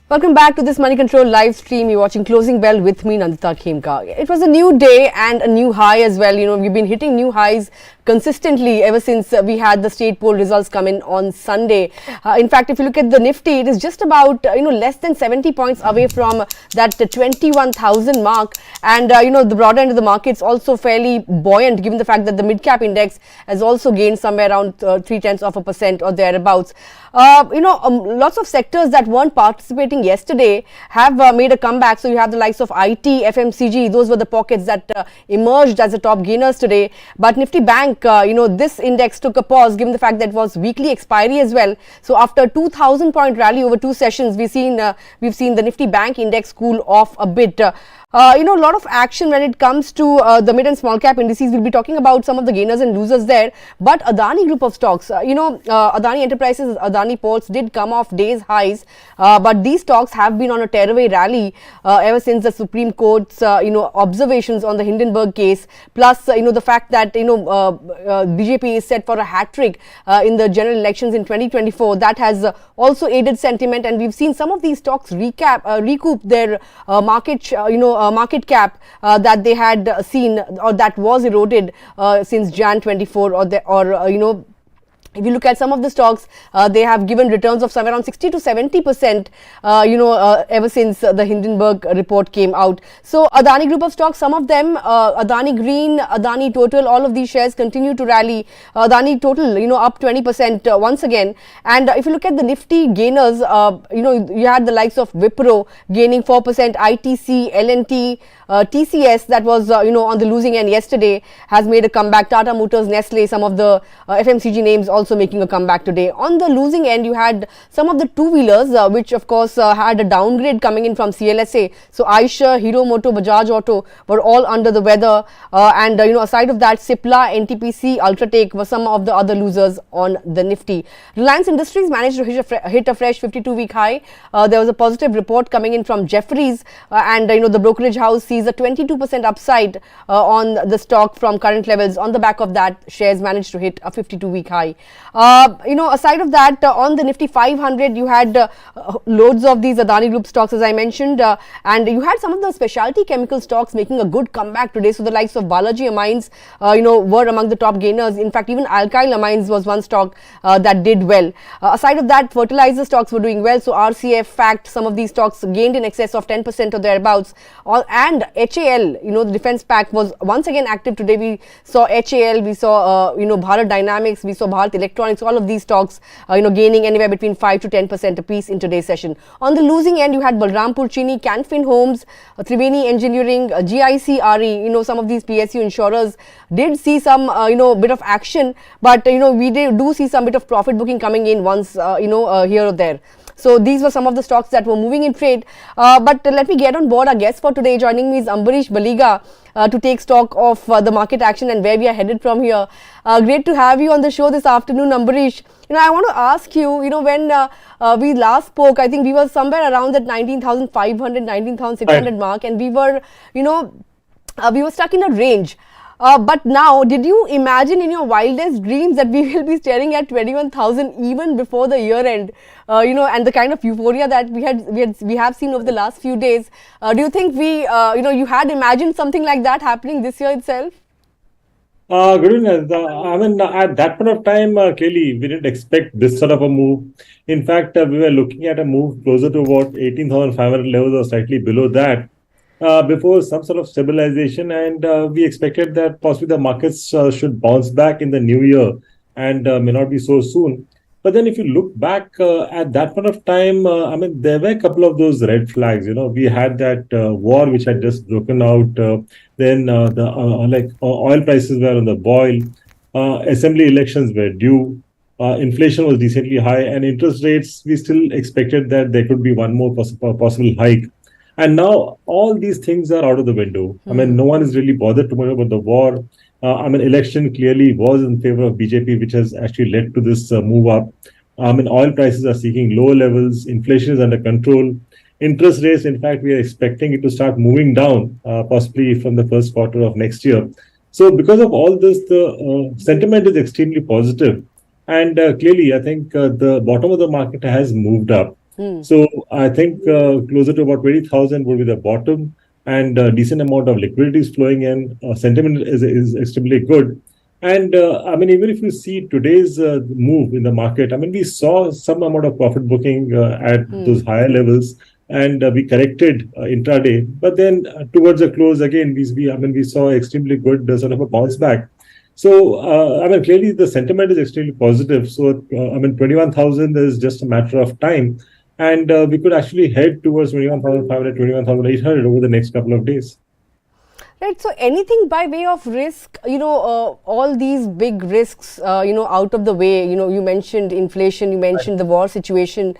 Welcome back to this Moneycontrol live stream. You're watching Closing Bell with me, Nandita Khemka. It was a new day and a new high as well. You know, we've been hitting new highs consistently ever since we had the state poll results come in on Sunday. In fact, if you look at the Nifty, it is just about, less than 70 points away from that 21,000 mark. And, the broader end of the market's also fairly buoyant given the fact that the mid-cap index has also gained somewhere around 0.3% or thereabouts. Lots of sectors that weren't participating yesterday have made a comeback. So you have the likes of IT, FMCG. Those were the pockets that emerged as the top gainers today. But Nifty Bank, this index took a pause given the fact that it was weekly expiry as well. So after a 2,000-point rally over two sessions, we've seen the Nifty Bank index cool off a bit. A lot of action when it comes to the mid and small cap indices. We'll be talking about some of the gainers and losers there. But Adani group of stocks, Adani Enterprises, Adani Ports did come off days highs. But these stocks have been on a tearaway rally ever since the Supreme Court's, observations on the Hindenburg case. Plus, the fact that, BJP is set for a hat trick in the general elections in 2024. That has also aided sentiment. And we've seen some of these stocks recoup their market cap that they had seen or that was eroded since Jan 24 if you look at some of the stocks, they have given returns of somewhere around 60 to 70%, ever since the Hindenburg report came out. So Adani group of stocks, some of them, Adani Green, Adani Total, all of these shares continue to rally. Adani Total, up 20% once again. And if you look at the Nifty gainers, you had the likes of Wipro gaining 4%, ITC, L&T, TCS that was, on the losing end yesterday has made a comeback. Tata Motors, Nestle, some of the FMCG names also making a comeback today. On the losing end, you had some of the two-wheelers, which of course had a downgrade coming in from CLSA. So Eicher, Hero Moto, Bajaj Auto were all under the weather. And aside of that, Cipla, NTPC, Ultratech were some of the other losers on the Nifty. Reliance Industries managed to hit a fresh 52-week high. There was a positive report coming in from Jefferies, and the brokerage house sees a 22% upside on the stock from current levels. On the back of that, shares managed to hit a 52-week high. Aside of that, on the Nifty 500, you had loads of these Adani Group stocks, as I mentioned, and you had some of the specialty chemical stocks making a good comeback today. So the likes of Balaji Amines, were among the top gainers. In fact, even Alkyl Amines was one stock that did well. Aside of that, fertilizer stocks were doing well. So RCF, Fact, some of these stocks gained in excess of 10% or thereabouts. And HAL, the defense pack was once again active today. We saw HAL, we saw, Bharat Dynamics, we saw Bharat Electronics, all of these stocks, gaining anywhere between 5 to 10% apiece in today's session. On the losing end, you had Balrampur Chini, Canfin Homes, Triveni Engineering, GIC RE, some of these PSU insurers did see some, bit of action, but, we do see some bit of profit booking coming in once, here or there. So these were some of the stocks that were moving in trade. But let me get on board. Our guest for today joining me is Ambareesh Baliga to take stock of the market action and where we are headed from here. Great to have you on the show this afternoon, Ambareesh. I want to ask you, when we last spoke, I think we were somewhere around that 19,500, 19,600 mark, and we were, we were stuck in a range. But now, did you imagine in your wildest dreams that we will be staring at 21,000 even before the year end? And the kind of euphoria that we have seen over the last few days. Do you think you had imagined something like that happening this year itself? Good evening. At that point of time, clearly, we didn't expect this sort of a move. In fact, we were looking at a move closer to about 18,500 levels or slightly below that. Before some sort of stabilization, and we expected that possibly the markets should bounce back in the new year and may not be so soon. But then if you look back at that point of time, there were a couple of those red flags. We had that war which had just broken out. Then the oil prices were on the boil. Assembly elections were due. Inflation was decently high, and interest rates, we still expected that there could be one more possible hike. And now all these things are out of the window. No one is really bothered too much about the war. Election clearly was in favor of BJP, which has actually led to this move up. Oil prices are seeking lower levels. Inflation is under control. Interest rates, in fact, we are expecting it to start moving down, possibly from the first quarter of next year. So because of all this, the sentiment is extremely positive. And clearly, I think the bottom of the market has moved up. So I think closer to about 20,000 would be the bottom, and a decent amount of liquidity is flowing in. Sentiment is extremely good. And I mean, even if you see today's move in the market, I mean, we saw some amount of profit booking at those higher levels, and we corrected intraday. But then towards the close again, we saw extremely good sort of a bounce back. So I mean, clearly the sentiment is extremely positive. So I mean, 21,000 is just a matter of time, and we could actually head towards 21,500, 21,800 over the next couple of days. Right. So anything by way of risk, all these big risks, out of the way, you mentioned inflation, you mentioned the war situation.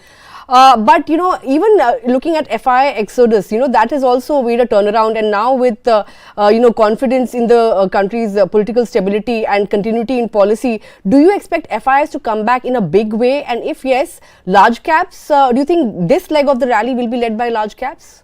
But, even looking at FI exodus, that has also made a turnaround. And now with, confidence in the country's political stability and continuity in policy, do you expect FIs to come back in a big way? And if yes, large caps, do you think this leg of the rally will be led by large caps?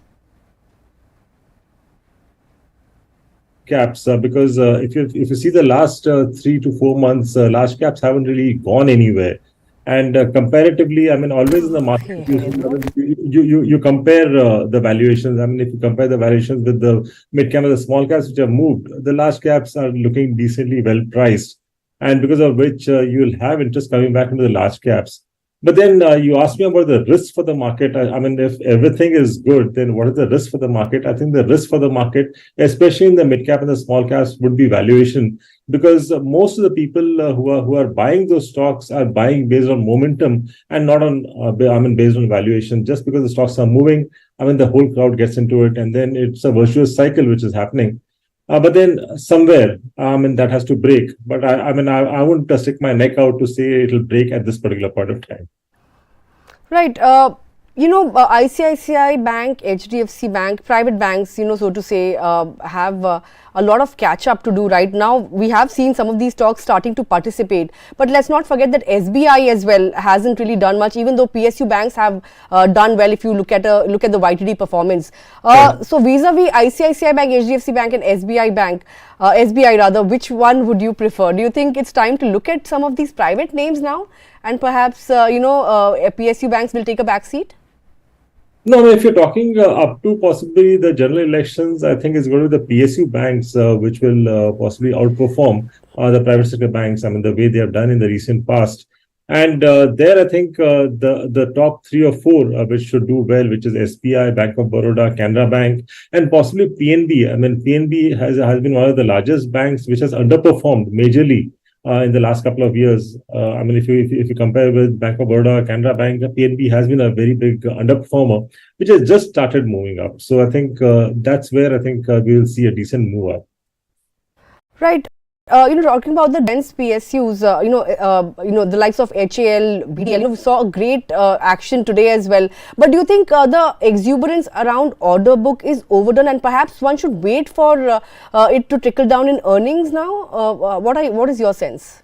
Caps because if you see the last 3 to 4 months, large caps haven't really gone anywhere. And comparatively, I mean, always in the market, you compare the valuations. I mean, if you compare the valuations with the mid cap and the small caps which have moved, the large caps are looking decently well priced, and because of which you will have interest coming back into the large caps. But then you asked me about the risk for the market. I mean, if everything is good, then what is the risk for the market? I think the risk for the market, especially in the mid cap and the small caps, would be valuation, because most of the people who are buying those stocks are buying based on momentum and not on based on valuation. Just because the stocks are moving, I mean, the whole crowd gets into it, and then it's a virtuous cycle which is happening. But then somewhere, that has to break. But I wouldn't stick my neck out to say it'll break at this particular point of time. Right. ICICI Bank, HDFC Bank, private banks, so to say, have a lot of catch up to do right now. We have seen some of these stocks starting to participate, but let's not forget that SBI as well hasn't really done much, even though PSU banks have done well. If you look at the YTD performance, so vis-a-vis ICICI Bank, HDFC Bank, and SBI rather, which one would you prefer? Do you think it's time to look at some of these private names now, and perhaps PSU banks will take a back seat? No, if you're talking up to possibly the general elections, I think it's going to be the PSU banks which will possibly outperform the private sector banks. I mean, the way they have done in the recent past. And there, I think the top 3 or 4 which should do well, which is SBI, Bank of Baroda, Canara Bank, and possibly PNB. I mean, PNB has been one of the largest banks which has underperformed majorly in the last couple of years. I mean, if you compare with Bank of Baroda, Canara Bank, PNB has been a very big underperformer, which has just started moving up. So I think that's where I think we will see a decent move up. Right. Talking about the dense PSUs, the likes of HCL, BDL, we saw a great action today as well. But do you think the exuberance around order book is overdone, and perhaps one should wait for it to trickle down in earnings now? What is your sense?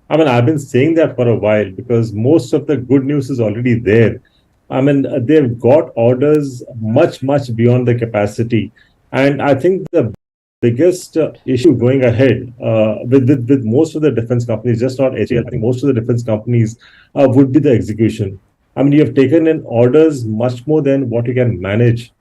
I mean, I've been saying that for a while, because most of the good news is already there. I mean, they've got orders much beyond the capacity, and I think the biggest issue going ahead with most of the defense companies, just not HCL, I think most of the defense companies would be the execution. I mean, you have taken in orders much more than what you can manage.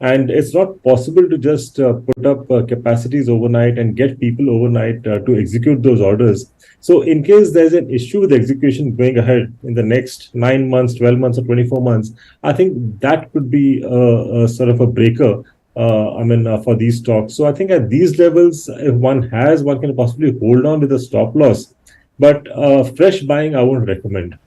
And it's not possible to just put up capacities overnight and get people overnight to execute those orders. So in case there's an issue with execution going ahead in the next 9 months, 12 months, or 24 months, I think that could be a sort of a breaker for these stocks. So I think at these levels, if one can possibly hold on with a stop loss. But fresh buying, I won't recommend.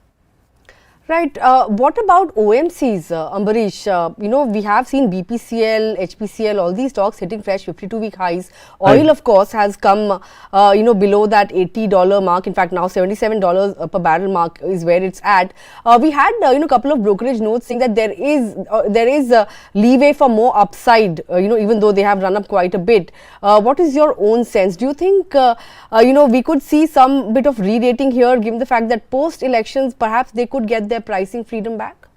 Right. What about OMCs, Ambareesh? We have seen BPCL, HPCL, all these stocks hitting fresh 52-week highs. Oil, of course, has come, below that $80 mark. In fact, now $77 per barrel mark is where it's at. We had, a couple of brokerage notes saying that there is leeway for more upside, even though they have run up quite a bit. What is your own sense? Do you think, we could see some bit of re-rating here, given the fact that post-elections, perhaps they could get their pricing freedom back?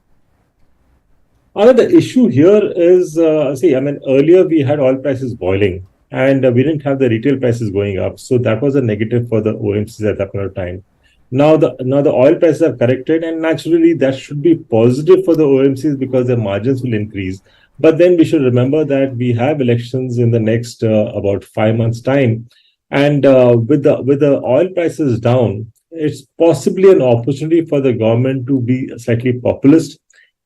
The issue here is, earlier we had oil prices boiling, and we didn't have the retail prices going up. So that was a negative for the OMCs at that point of time. Now the oil prices have corrected, and naturally that should be positive for the OMCs because their margins will increase. But then we should remember that we have elections in the next about 5 months' time, and with the oil prices down, it's possibly an opportunity for the government to be slightly populist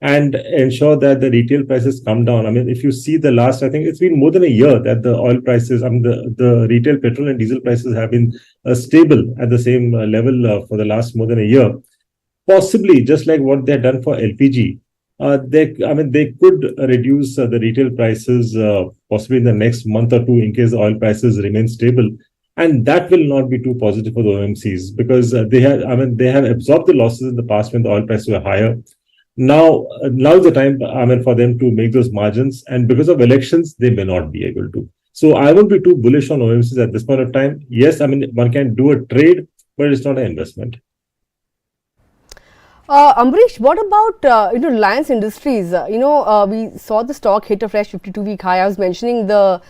and ensure that the retail prices come down. I mean, if you see the last, I think it's been more than a year that the oil prices, I mean, the retail petrol and diesel prices have been stable at the same level for the last more than a year. Possibly, just like what they've done for LPG, they could reduce the retail prices possibly in the next month or two in case the oil prices remain stable. And that will not be too positive for the OMCs because they have absorbed the losses in the past when the oil prices were higher. Now the time, for them to make those margins, and because of elections, they may not be able to. So I won't be too bullish on OMCs at this point of time. Yes, one can do a trade, but it's not an investment. Ambareesh, what about Reliance Industries? We saw the stock hit a fresh 52-week high. I was mentioning the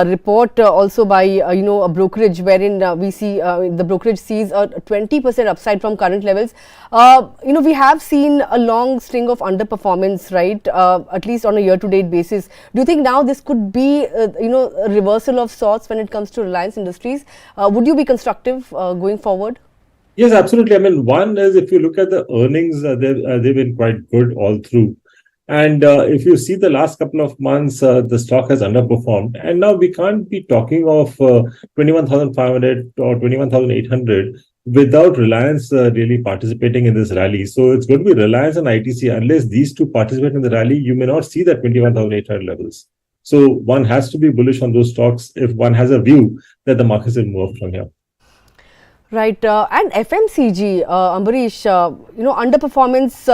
report also by a brokerage wherein we see the brokerage sees a 20% upside from current levels. We have seen a long string of underperformance, right? At least on a year-to-date basis. Do you think now this could be a reversal of sorts when it comes to Reliance Industries? Would you be constructive going forward? Yes, absolutely. I mean, one is if you look at the earnings, they've been quite good all through. And if you see the last couple of months, the stock has underperformed. And now we can't be talking of 21,500 or 21,800 without Reliance really participating in this rally. So it's going to be Reliance and ITC. Unless these two participate in the rally, you may not see that 21,800 levels. So one has to be bullish on those stocks if one has a view that the markets will move from here. Right, and FMCG, Ambareesh, underperformance,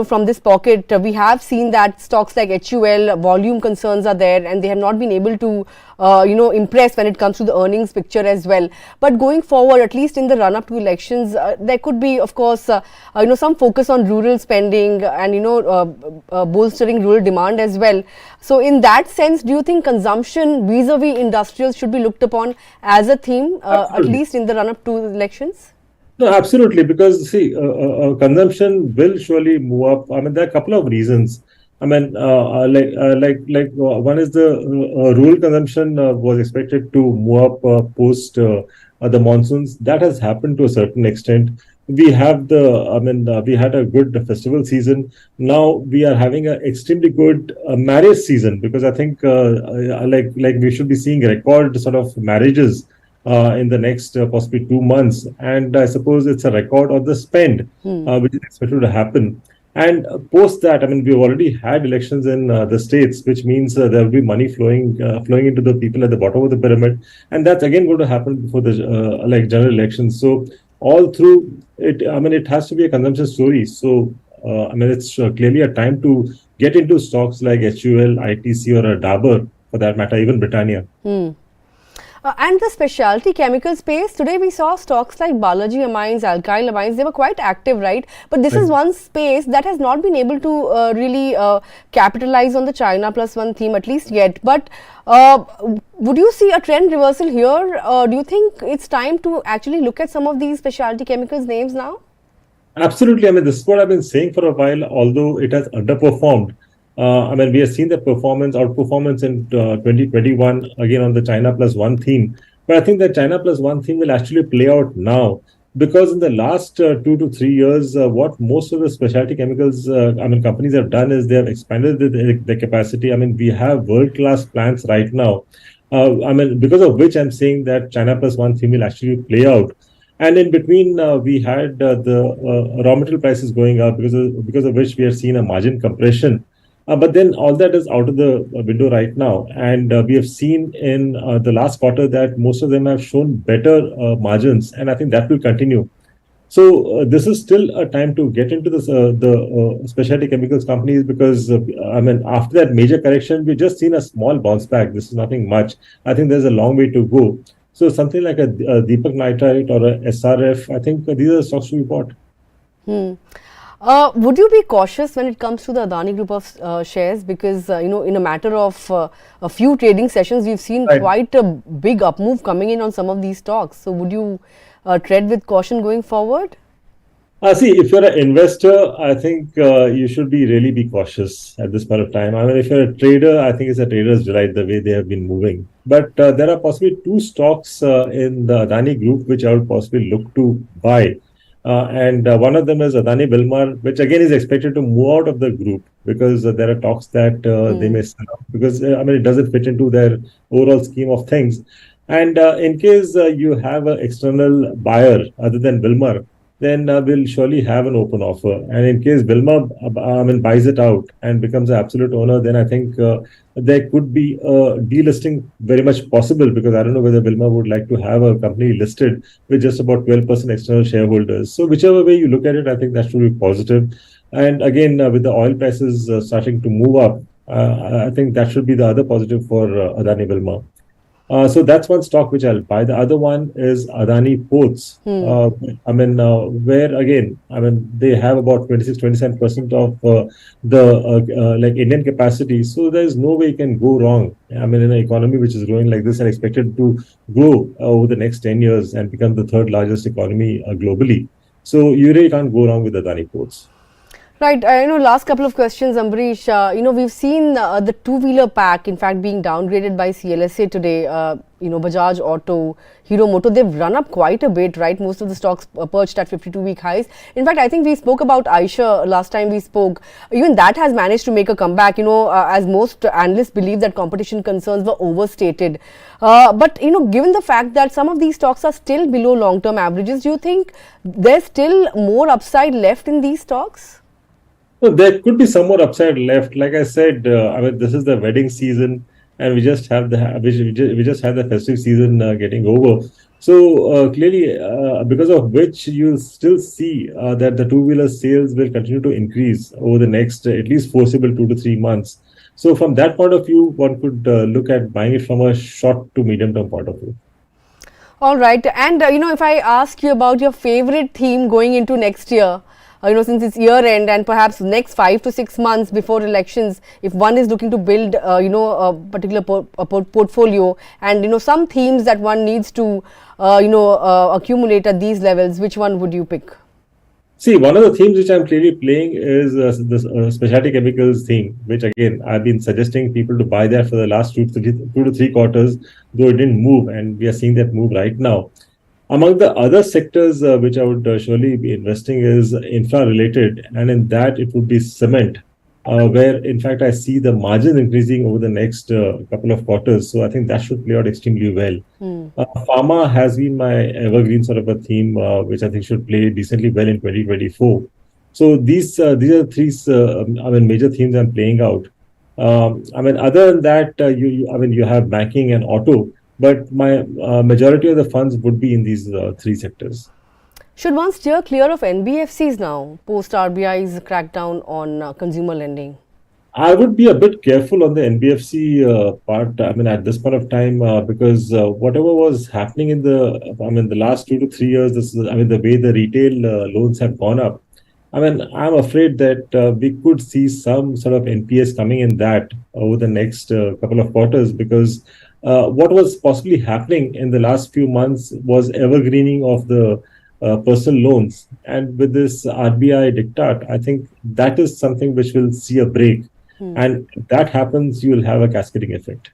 from this pocket, we have seen that stocks like HUL, volume concerns are there and they have not been able to, impress when it comes to the earnings picture as well. But going forward, at least in the run-up to elections, there could be, of course, some focus on rural spending and, bolstering rural demand as well. So in that sense, do you think consumption vis-a-vis industrials should be looked upon as a theme, at least in the run-up to elections? No, absolutely, because see, consumption will surely move up. I mean, there are a couple of reasons. I mean, one is the rural consumption was expected to move up post the monsoons. That has happened to a certain extent. We have we had a good festival season. Now we are having an extremely good marriage season because I think we should be seeing record sort of marriages in the next possibly 2 months, and I suppose it's a record of the spend which is expected to happen. And post that, I mean, we've already had elections in the states, which means there will be money flowing into the people at the bottom of the pyramid, and that's again going to happen before the general elections. So all through it, I mean, it has to be a consumption story. So it's clearly a time to get into stocks like HUL, ITC, or a Dabur, for that matter, even Britannia. And the specialty chemical space, today we saw stocks like Balaji amines, alkyl amines, they were quite active, right? But this is one space that has not been able to really capitalize on the China plus one theme, at least yet. But would you see a trend reversal here? Do you think it's time to actually look at some of these specialty chemicals names now? Absolutely. I mean, this is what I've been saying for a while, although it has underperformed. We have seen that outperformance in 2021, again on the China plus one theme. But I think that China plus one theme will actually play out now because in the last 2 to 3 years, what most of the specialty chemicals, companies have done is they have expanded their capacity. I mean, we have world-class plants right now. Because of which I'm saying that China plus one theme will actually play out. And in between, we had the raw material prices going up because of which we have seen a margin compression. But then all that is out of the window right now. And we have seen in the last quarter that most of them have shown better margins. And I think that will continue. So this is still a time to get into the specialty chemicals companies because, after that major correction, we've just seen a small bounce back. This is nothing much. I think there's a long way to go. So something like a Deepak Nitrite or a SRF, I think these are stocks to be bought. Would you be cautious when it comes to the Adani group of shares? Because, in a matter of a few trading sessions, we've seen quite a big up move coming in on some of these stocks. So would you tread with caution going forward? See, if you're an investor, I think you should really be cautious at this point of time. I mean, if you're a trader, I think it's a trader's delight the way they have been moving. But there are possibly two stocks in the Adani group which I would possibly look to buy. And one of them is Adani Wilmar, which again is expected to move out of the group because there are talks that they may sell out because I mean it doesn't fit into their overall scheme of things. And in case you have an external buyer other than Wilmar, then we'll surely have an open offer. And in case Wilmar, buys it out and becomes an absolute owner, then I think there could be a delisting very much possible because I don't know whether Wilmar would like to have a company listed with just about 12% external shareholders. So whichever way you look at it, I think that should be positive. And again, with the oil prices starting to move up, I think that should be the other positive for Adani Wilmar. So that's one stock which I'll buy. The other one is Adani Ports. Where again, they have about 26-27% of the Indian capacity. So there's no way you can go wrong. I mean, in an economy which is growing like this and expected to grow over the next 10 years and become the third largest economy globally. So you really can't go wrong with Adani Ports. Right, last couple of questions, Ambareesh. We've seen the two-wheeler pack, in fact, being downgraded by CLSA today. Bajaj Auto, Hero Moto, they've run up quite a bit, right? Most of the stocks perched at 52-week highs. In fact, I think we spoke about Eicher last time we spoke. Even that has managed to make a comeback, as most analysts believe that competition concerns were overstated. But given the fact that some of these stocks are still below long-term averages, do you think there's still more upside left in these stocks? Well, there could be some more upside left. Like I said, this is the wedding season, and we just have the festive season getting over. So clearly, because of which you'll still see that the two-wheeler sales will continue to increase over the next at least foreseeable 2 to 3 months. So from that point of view, one could look at buying it from a short to medium-term point of view. All right, and if I ask you about your favorite theme going into next year. Since it's year end and perhaps next 5 to 6 months before elections, if one is looking to build, a particular portfolio and, some themes that one needs to, accumulate at these levels, which one would you pick? See, one of the themes which I'm clearly playing is the specialty chemicals theme, which again, I've been suggesting people to buy that for the last 2 to 3 quarters, though it didn't move, and we are seeing that move right now. Among the other sectors which I would surely be investing is infra-related, and in that it would be cement, where in fact I see the margin increasing over the next couple of quarters. So I think that should play out extremely well. Pharma has been my evergreen sort of a theme, which I think should play decently well in 2024. So these are 3 major themes I'm playing out. Other than that, you have banking and auto. But my majority of the funds would be in these 3 sectors. Should one steer clear of NBFCs now, post RBI's crackdown on consumer lending? I would be a bit careful on the NBFC part. At this point of time, because whatever was happening in the last 2 to 3 years, the way the retail loans have gone up. I'm afraid that we could see some sort of NPS coming in that over the next couple of quarters because. What was possibly happening in the last few months was evergreening of the personal loans. And with this RBI diktat, I think that is something which will see a break. And if that happens, you will have a cascading effect.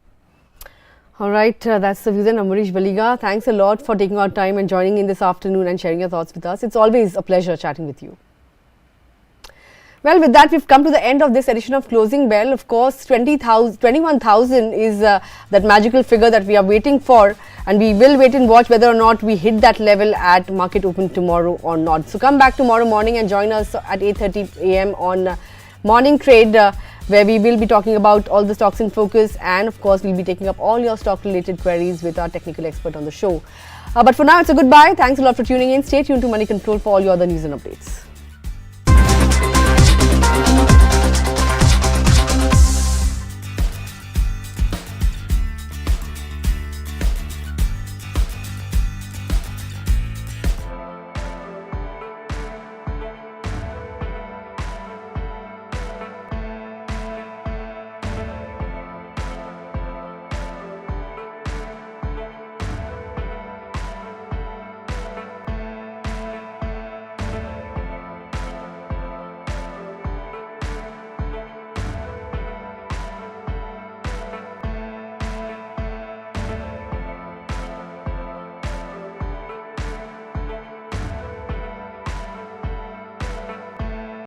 All right, that's the view then. Ambareesh Baliga, thanks a lot for taking our time and joining in this afternoon and sharing your thoughts with us. It's always a pleasure chatting with you. Well, with that, we've come to the end of this edition of Closing Bell. Of course, 21,000 is that magical figure that we are waiting for, and we will wait and watch whether or not we hit that level at market open tomorrow or not. So come back tomorrow morning and join us at 8:30 a.m. on Morning Trade, where we will be talking about all the stocks in focus, and of course, we'll be taking up all your stock-related queries with our technical expert on the show. But for now, it's a goodbye. Thanks a lot for tuning in. Stay tuned to Moneycontrol for all your other news and updates.